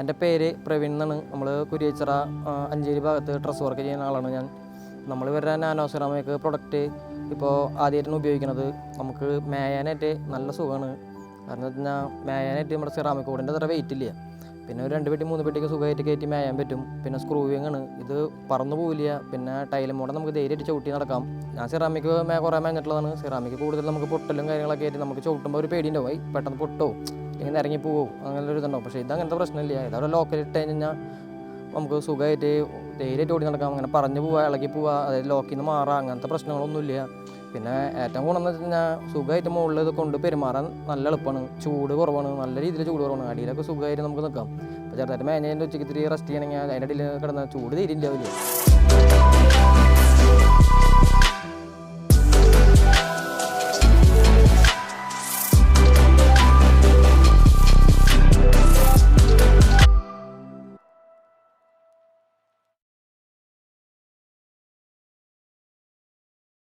എൻ്റെ പേര് പ്രവീൺ എന്നാണ്. നമ്മൾ കുരിയച്ചിറ അഞ്ചേരി ഭാഗത്ത് ഡ്രസ്സ് വർക്ക് ചെയ്യുന്ന ആളാണ് ഞാൻ. നമ്മൾ ഇവരുടെ നാനോ സെറാമിക് പ്രൊഡക്റ്റ് ഇപ്പോൾ ആദ്യമായിട്ടാണ് ഉപയോഗിക്കുന്നത്. നമുക്ക് മേയാനായിട്ട് നല്ല സുഖമാണ്. കാരണം എന്ന് വെച്ചാൽ മേയാനായിട്ട് നമ്മുടെ സെറാമിക് ബോർഡിൻ്റെ അത്ര വെയിറ്റ് ഇല്ല. പിന്നെ ഒരു 2 പെട്ടി 3 പെട്ടിക്ക് സുഖമായിട്ട് കയറ്റി മേയാൻ പറ്റും. പിന്നെ സ്ക്രൂവിങ് ആണ്, ഇത് പറന്നു പോവില്ല. പിന്നെ ടൈലും കൂടെ നമുക്ക് ധൈര്യമായിട്ട് ചവിട്ടി നടക്കാം. ഞാൻ സെറാമിക് കുറേ മേഞ്ഞിട്ടുള്ളതാണ്. സെറാമിക് കൂടുതൽ നമുക്ക് പൊട്ടലും കാര്യങ്ങളൊക്കെ ആയിട്ട് നമുക്ക് ചവിട്ടുമ്പോൾ ഒരു പേടിയുണ്ടാവും, പെട്ടെന്ന് പൊട്ടോ ഇങ്ങനെ ഇറങ്ങി പോവും, അങ്ങനെ ഒരു ഇതുണ്ടാവും. പക്ഷേ ഇതങ്ങനത്തെ പ്രശ്നമില്ല. ഇതവിടെ ലോക്കൽ ഇട്ട് കഴിഞ്ഞാൽ നമുക്ക് സുഖമായിട്ട് ധൈര്യമായിട്ട് ഓടി നടക്കാം. അങ്ങനെ പറഞ്ഞു പോവുക, ഇളകി പോവുക, അതായത് ലോക്കിൽ നിന്ന് മാറുക, അങ്ങനത്തെ പ്രശ്നങ്ങളൊന്നുമില്ല. പിന്നെ ഏറ്റവും ഗുണമെന്ന് വെച്ച് കഴിഞ്ഞാൽ സുഖമായിട്ട് മുകളിൽ ഇത് കൊണ്ട് പെരുമാറാൻ നല്ല എളുപ്പമാണ്. ചൂട് കുറവാണ്, നല്ല രീതിയിൽ ചൂട് കുറവാണ്. അടിയിലൊക്കെ സുഖമായിട്ട് നമുക്ക് നിൽക്കാം. അപ്പോൾ ചെറുതായിട്ട് മേഞ്ഞതിൻ്റെ ഉച്ചയ്ക്ക് ഇത്തിരി റെസ്റ്റ് ചെയ്യണമെങ്കിൽ അതിൻ്റെ അടിയിൽ കിടന്ന ചൂട് തീരെ ഉണ്ടാവില്ല.